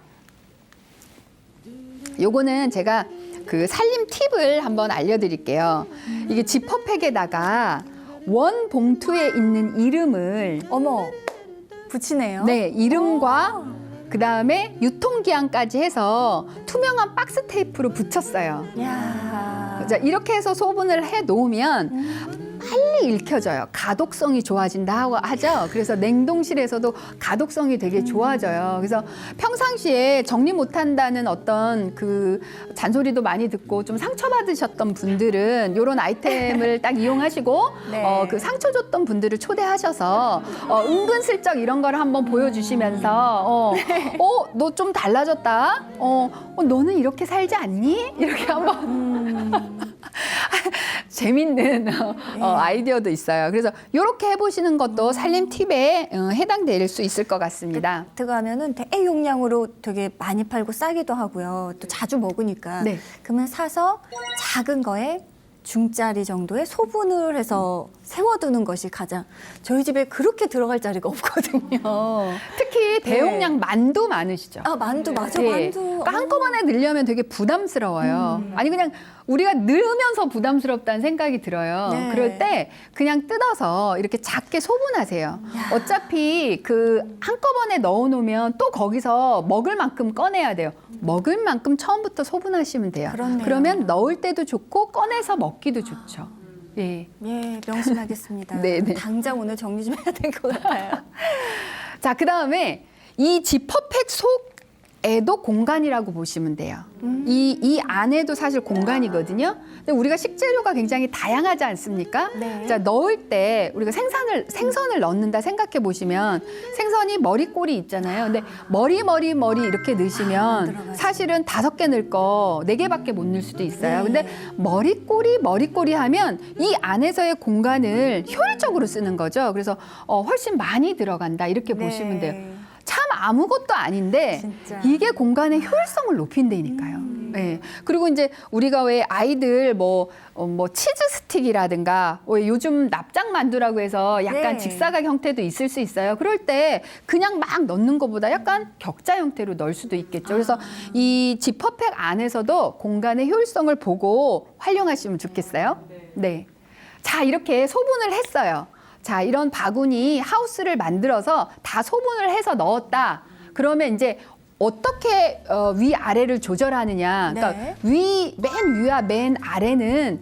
B: 요거는 제가 그 살림 팁을 한번 알려드릴게요. 이게 지퍼팩에다가 원 봉투에 있는 이름을
A: 어머, 붙이네요.
B: 네, 이름과 그다음에 유통기한까지 해서 투명한 박스 테이프로 붙였어요.
A: 야.
B: 자, 이렇게 해서 소분을 해 놓으면 빨리 읽혀져요. 가독성이 좋아진다 하죠. 그래서 냉동실에서도 가독성이 되게 좋아져요. 그래서 평상시에 정리 못한다는 어떤 그 잔소리도 많이 듣고 좀 상처받으셨던 분들은 이런 아이템을 딱 이용하시고
A: 네.
B: 그 상처 줬던 분들을 초대하셔서 은근슬쩍 이런 걸 한번 보여주시면서 너 좀 달라졌다. 너는 이렇게 살지 않니? 이렇게 한번 재밌는 아이디어도 있어요. 그래서 이렇게 해보시는 것도 살림 팁에 해당될 수 있을 것 같습니다.
A: 들어가면은 대용량으로 되게 많이 팔고 싸기도 하고요. 또 자주 먹으니까.
B: 네.
A: 그러면 사서 작은 거에 중짜리 정도의 소분을 해서 세워두는 것이 가장 저희 집에 그렇게 들어갈 자리가 없거든요.
B: 특히 특히 대용량 만두 많으시죠?
A: 아, 만두 맞아,
B: 네.
A: 만두.
B: 그러니까 한꺼번에 넣으려면 되게 부담스러워요. 아니 그냥 우리가 넣으면서 부담스럽다는 생각이 들어요.
A: 네.
B: 그럴 때 그냥 뜯어서 이렇게 작게 소분하세요. 어차피 그 한꺼번에 넣어놓으면 또 거기서 먹을 만큼 꺼내야 돼요. 먹을 만큼 처음부터 소분하시면 돼요.
A: 그렇네요.
B: 그러면 넣을 때도 좋고 꺼내서 먹기도 좋죠. 예.
A: 예, 명심하겠습니다.
B: 네, 네.
A: 당장 오늘 정리 좀 해야 될 것 같아요.
B: 자, 그 다음에 이 지퍼팩 속에도 공간이라고 보시면 돼요. 이 안에도 사실 공간이거든요. 근데 우리가 식재료가 굉장히 다양하지 않습니까?
A: 네.
B: 자, 넣을 때 우리가 생선을 넣는다 생각해 보시면 생선이 머리 꼬리 있잖아요. 근데 머리 이렇게 넣으시면
A: 들어가죠.
B: 사실은 5개 넣을 거 4개밖에 못 넣을 수도 있어요.
A: 네.
B: 근데 머리 꼬리 하면 이 안에서의 공간을 효율적으로 쓰는 거죠. 그래서 훨씬 많이 들어간다 이렇게 보시면 돼요. 참 아무것도 아닌데
A: 진짜.
B: 이게 공간의 효율성을 높인다니까요. 네. 그리고 이제 우리가 왜 아이들 뭐 치즈 스틱이라든가 왜 요즘 납작 만두라고 해서 약간
A: 네.
B: 직사각 형태도 있을 수 있어요. 그럴 때 그냥 막 넣는 것보다 약간 격자 형태로 넣을 수도 있겠죠. 그래서 이 지퍼팩 안에서도 공간의 효율성을 보고 활용하시면 좋겠어요. 네. 자, 이렇게 소분을 했어요. 자, 이런 바구니 하우스를 만들어서 다 소분을 해서 넣었다. 그러면 이제 어떻게 위아래를 조절하느냐. 그러니까
A: 네.
B: 맨 위와 맨 아래는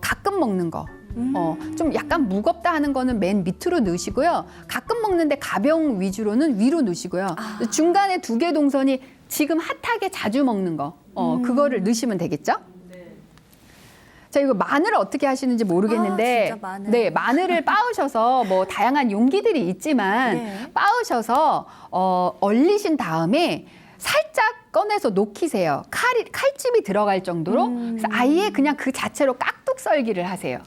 B: 가끔 먹는 거. 좀 약간 무겁다 하는 거는 맨 밑으로 넣으시고요. 가끔 먹는데 가벼운 위주로는 위로 넣으시고요. 중간에 2개 동선이 지금 핫하게 자주 먹는 거. 그거를 넣으시면 되겠죠? 자, 이거 마늘을 어떻게 하시는지 모르겠는데,
A: 진짜 마늘.
B: 네, 마늘을 빻으셔서 뭐 다양한 용기들이 있지만
A: 네.
B: 빻으셔서 얼리신 다음에 살짝 꺼내서 녹이세요. 칼집이 들어갈 정도로. 그래서 아예 그냥 그 자체로 깍둑 썰기를 하세요.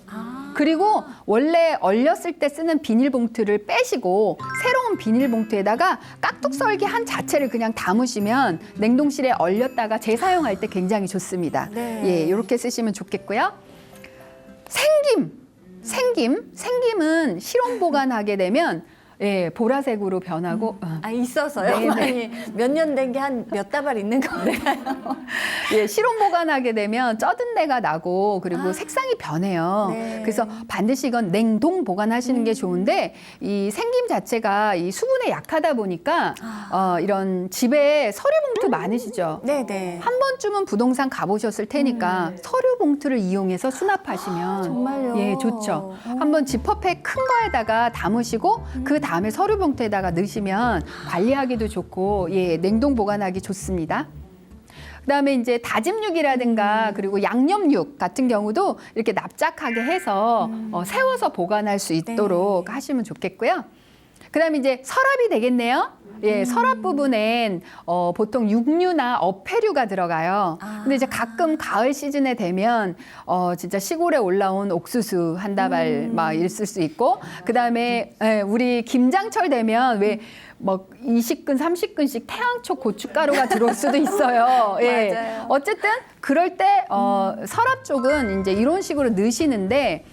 B: 그리고 원래 얼렸을 때 쓰는 비닐봉투를 빼시고 새로운 비닐봉투에다가 깍둑 썰기 한 자체를 그냥 담으시면 냉동실에 얼렸다가 재사용할 때 굉장히 좋습니다.
A: 네.
B: 예, 이렇게 쓰시면 좋겠고요. 생김은 실온 보관하게 되면 예, 보라색으로 변하고
A: 아, 있어서요?
B: 네, 네.
A: 많이 몇 년 된 게 한 몇 다발 있는 거 같아요.
B: 예, 실온 보관하게 되면 쩌든 내가 나고 그리고 색상이 변해요.
A: 네.
B: 그래서 반드시 이건 냉동 보관하시는 게 좋은데 이 생김 자체가 이 수분에 약하다 보니까 이런 집에 서류 봉투 많으시죠?
A: 네네.
B: 한 번쯤은 부동산 가보셨을 테니까 서류 봉투를 이용해서 수납하시면
A: 정말요?
B: 예, 좋죠. 한번 지퍼팩 큰 거에다가 담으시고 그 다음에 서류 봉투에다가 넣으시면 관리하기도 좋고 예, 냉동 보관하기 좋습니다. 그다음에 이제 다짐 육이라든가 그리고 양념육 같은 경우도 이렇게 납작하게 해서 세워서 보관할 수 있도록 하시면 좋겠고요. 그다음에 이제 서랍이 되겠네요. 예, 서랍 부분엔 보통 육류나 어패류가 들어가요. 근데 이제 가끔 가을 시즌에 되면 진짜 시골에 올라온 옥수수 한 다발 막 있을 수 있고, 그다음에 예, 우리 김장철 되면 왜 막 20근, 30근씩 태양초 고춧가루가 들어올 수도 있어요. 예.
A: 맞아요.
B: 어쨌든 그럴 때 서랍 쪽은 이제 이런 식으로 넣으시는데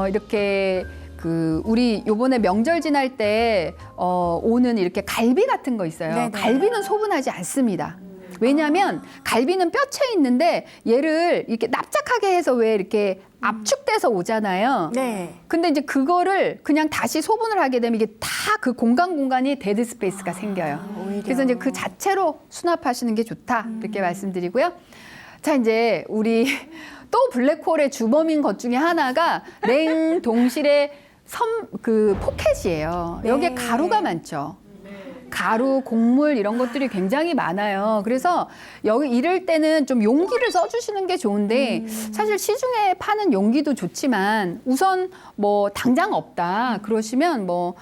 B: 이렇게 그 우리 요번에 명절 지날 때 오는 이렇게 갈비 같은 거 있어요.
A: 네네.
B: 갈비는 소분하지 않습니다. 왜냐하면 갈비는 뼈채 있는데 얘를 이렇게 납작하게 해서 왜 이렇게 압축돼서 오잖아요.
A: 네.
B: 근데 이제 그거를 그냥 다시 소분을 하게 되면 이게 다 그 공간이 데드 스페이스가 생겨요.
A: 오히려.
B: 그래서 이제 그 자체로 수납하시는 게 좋다 이렇게 말씀드리고요. 자, 이제 우리 또 블랙홀의 주범인 것 중에 하나가 냉동실의 그 포켓이에요. 여기에
A: 네.
B: 가루가 많죠. 가루, 곡물 이런 것들이 굉장히 많아요. 그래서 여기 이럴 때는 좀 용기를 써주시는 게 좋은데 사실 시중에 파는 용기도 좋지만 우선 뭐 당장 없다 그러시면 뭐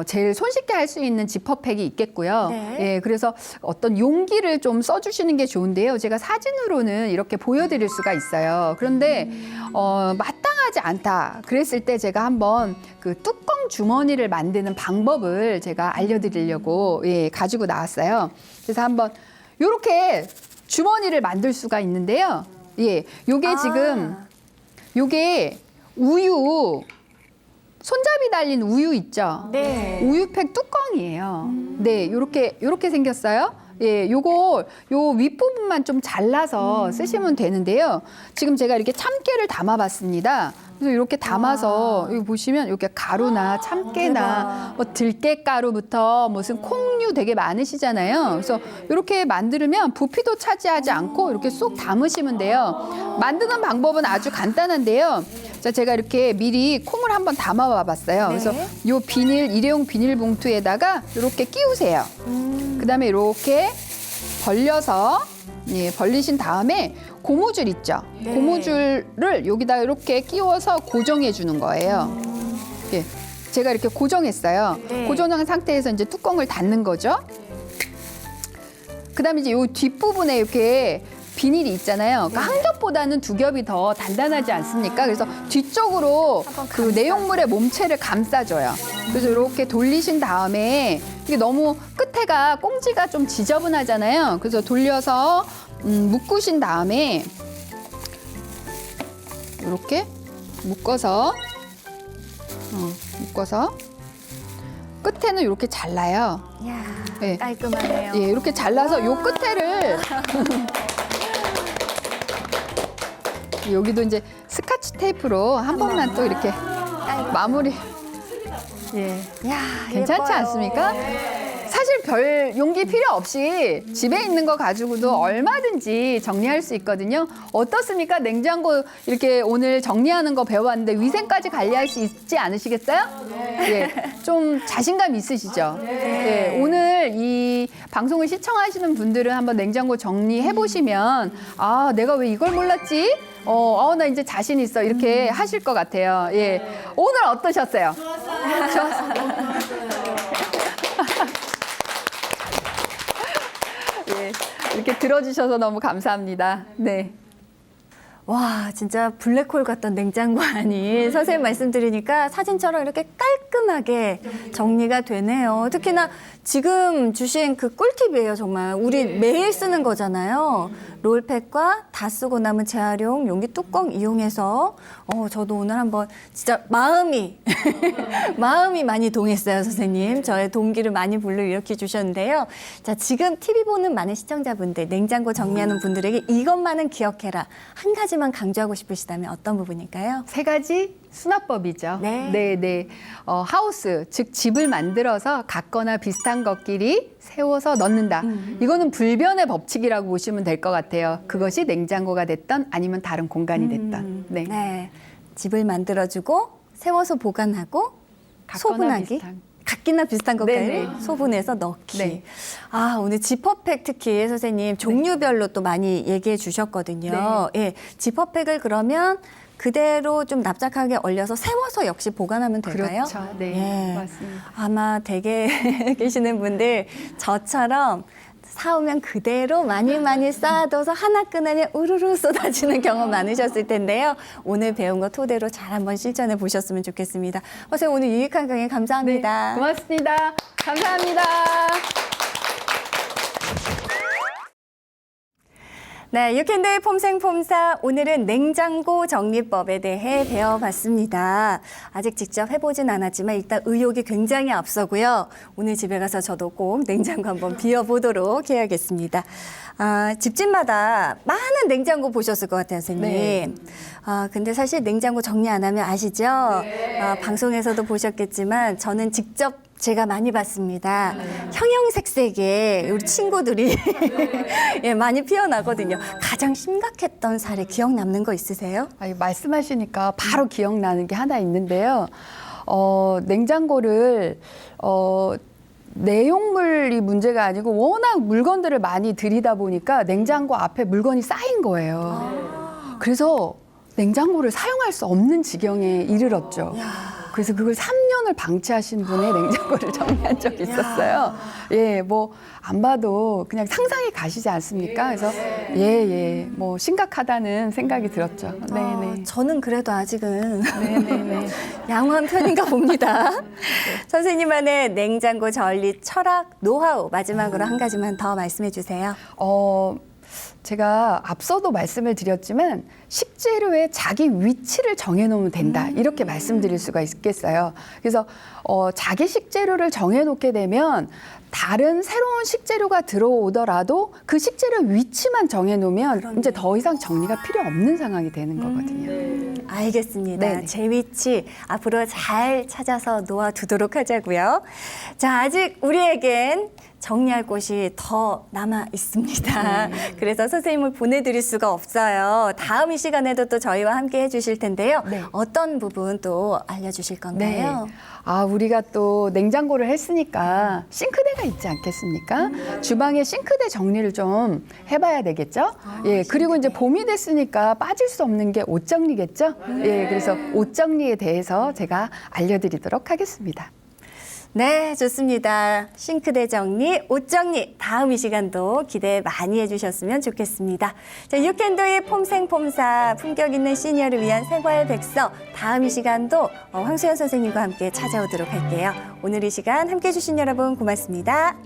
B: 제일 손쉽게 할 수 있는 지퍼팩이 있겠고요.
A: 네.
B: 예, 그래서 어떤 용기를 좀 써주시는 게 좋은데요. 제가 사진으로는 이렇게 보여드릴 수가 있어요. 그런데 마땅하지 않다 그랬을 때 제가 한번 그 뚜껑 주머니를 만드는 방법을 제가 알려드리려고 예, 가지고 나왔어요. 그래서 한번 이렇게 주머니를 만들 수가 있는데요. 예, 요게 지금 요게 우유 손잡이 달린 우유 있죠?
A: 네.
B: 우유팩 뚜껑이에요. 네, 요렇게 생겼어요. 예, 요 윗부분만 좀 잘라서 쓰시면 되는데요. 지금 제가 이렇게 참깨를 담아봤습니다. 그래서 이렇게 담아서 여기 보시면 이렇게 가루나 참깨나 뭐 들깨가루부터 무슨 콩류 되게 많으시잖아요. 그래서 이렇게 만들면 부피도 차지하지 않고 이렇게 쏙 담으시면 돼요. 만드는 방법은 아주 간단한데요. 자, 제가 이렇게 미리 콩을 한번 담아와 봤어요. 그래서 요 일회용 비닐봉투에다가 이렇게 끼우세요. 그다음에 이렇게 벌려서 벌리신 다음에 고무줄 있죠?
A: 네.
B: 고무줄을 여기다 이렇게 끼워서 고정해 주는 거예요. 예, 제가 이렇게 고정했어요.
A: 네.
B: 고정한 상태에서 이제 뚜껑을 닫는 거죠. 그다음에 이제 요 뒷부분에 이렇게 비닐이 있잖아요. 그러니까 한 겹보다는 두 겹이 더 단단하지 않습니까? 그래서 뒤쪽으로 그 내용물의 몸체를 감싸줘요. 그래서 이렇게 돌리신 다음에 이게 너무 끝에가 꽁지가 좀 지저분하잖아요. 그래서 돌려서 묶으신 다음에 이렇게 묶어서 끝에는 이렇게 잘라요.
A: 이야,
B: 네.
A: 깔끔하네요.
B: 예, 이렇게 잘라서 요 끝에를 여기도 이제 스카치 테이프로 한 번만 또 이렇게 마무리. 예,
A: 이야,
B: 괜찮지
A: 예뻐요.
B: 않습니까? 사실 별 용기 필요 없이 집에 있는 거 가지고도 얼마든지 정리할 수 있거든요. 어떻습니까? 냉장고 이렇게 오늘 정리하는 거 배워봤는데 위생까지 관리할 수 있지 않으시겠어요? 예, 좀 자신감 있으시죠? 예, 오늘 이 방송을 시청하시는 분들은 한번 냉장고 정리해 보시면 아, 내가 왜 이걸 몰랐지? 나 이제 자신 있어. 이렇게 하실 것 같아요. 예, 오늘 어떠셨어요? 좋았어요. 예, 이렇게 들어주셔서 너무 감사합니다. 네.
A: 와, 진짜 블랙홀 같던 냉장고 안이 선생님 말씀 들으니까 사진처럼 이렇게 깔끔하게 정리가 되네요. 특히나 지금 주신 그 꿀팁이에요, 정말. 우리 매일 쓰는 거잖아요. 롤팩과 다 쓰고 남은 재활용 용기 뚜껑 이용해서 저도 오늘 한번 진짜 마음이 많이 동했어요, 선생님. 저의 동기를 많이 불러일으켜 주셨는데요. 자, 지금 TV 보는 많은 시청자분들, 냉장고 정리하는 분들에게 이것만은 기억해라. 한 가지만 강조하고 싶으시다면 어떤 부분일까요?
B: 세 가지 수납법이죠.
A: 네.
B: 하우스, 즉 집을 만들어서 같거나 비슷한 것끼리 세워서 넣는다. 이거는 불변의 법칙이라고 보시면 될 것 같아요. 그것이 냉장고가 됐던 아니면 다른 공간이 됐던. 네.
A: 네. 집을 만들어주고 세워서 보관하고
B: 같거나
A: 소분하기.
B: 비슷한.
A: 같기나 비슷한 것까지
B: 네네.
A: 소분해서 넣기.
B: 네.
A: 아, 오늘 지퍼팩 특히 선생님 종류별로 또 많이 얘기해 주셨거든요. 예, 지퍼팩을 그러면 그대로 좀 납작하게 얼려서 세워서 역시 보관하면 될까요?
B: 그렇죠. 네,
A: 예.
B: 맞습니다.
A: 아마 댁에 계시는 분들 저처럼 사오면 그대로 많이 쌓아둬서 하나 꺼내면 우르르 쏟아지는 경험 많으셨을 텐데요. 오늘 배운 거 토대로 잘 한번 실천해 보셨으면 좋겠습니다. 선생님 오늘 유익한 강의 감사합니다.
B: 네, 고맙습니다. 감사합니다.
A: 네, 유캔데이 폼생폼사 오늘은 냉장고 정리법에 대해 배워봤습니다. 아직 직접 해보진 않았지만 일단 의욕이 굉장히 앞서고요. 오늘 집에 가서 저도 꼭 냉장고 한번 비워보도록 해야겠습니다. 집집마다 많은 냉장고 보셨을 것 같아요, 선생님.
B: 네.
A: 근데 사실 냉장고 정리 안 하면 아시죠? 방송에서도 보셨겠지만 저는 직접 제가 많이 봤습니다. 형형색색의 우리 친구들이 예, 많이 피어나거든요. 가장 심각했던 사례 기억 남는 거 있으세요?
B: 말씀하시니까 바로 기억나는 게 하나 있는데요. 냉장고를 내용물이 문제가 아니고 워낙 물건들을 많이 들이다 보니까 냉장고 앞에 물건이 쌓인 거예요. 그래서 냉장고를 사용할 수 없는 지경에 이르렀죠. 그래서 그걸 3년을 방치하신 분의 냉장고를 정리한 적이 있었어요. 예, 뭐 안 봐도 그냥 상상이 가시지 않습니까? 그래서 뭐 심각하다는 생각이 들었죠. 네네.
A: 저는 그래도 아직은
B: 네네네.
A: 양호한 편인가 봅니다. 선생님만의 냉장고 전리 철학, 노하우 마지막으로 한 가지만 더 말씀해 주세요.
B: 제가 앞서도 말씀을 드렸지만 식재료에 자기 위치를 정해놓으면 된다. 이렇게 말씀드릴 수가 있겠어요. 그래서 자기 식재료를 정해놓게 되면 다른 새로운 식재료가 들어오더라도 그 식재료 위치만 정해놓으면
A: 그렇네요.
B: 이제 더 이상 정리가 필요 없는 상황이 되는 거거든요.
A: 알겠습니다.
B: 네네.
A: 제 위치 앞으로 잘 찾아서 놓아두도록 하자고요. 자, 아직 우리에겐 정리할 곳이 더 남아 있습니다. 그래서 선생님을 보내드릴 수가 없어요. 다음 이 시간에도 또 저희와 함께 해주실 텐데요.
B: 네.
A: 어떤 부분 또 알려주실 건가요?
B: 아, 우리가 또 냉장고를 했으니까 싱크대가 있지 않겠습니까? 주방에 싱크대 정리를 좀 해봐야 되겠죠? 예, 그리고 이제 봄이 됐으니까 빠질 수 없는 게 옷 정리겠죠? 예, 그래서 옷 정리에 대해서 제가 알려드리도록 하겠습니다.
A: 네, 좋습니다. 싱크대 정리, 옷 정리, 다음 이 시간도 기대 많이 해주셨으면 좋겠습니다. 자, 유캔도의 폼생폼사, 품격 있는 시니어를 위한 생활 백서, 다음 이 시간도 황수연 선생님과 함께 찾아오도록 할게요. 오늘 이 시간 함께 해주신 여러분 고맙습니다.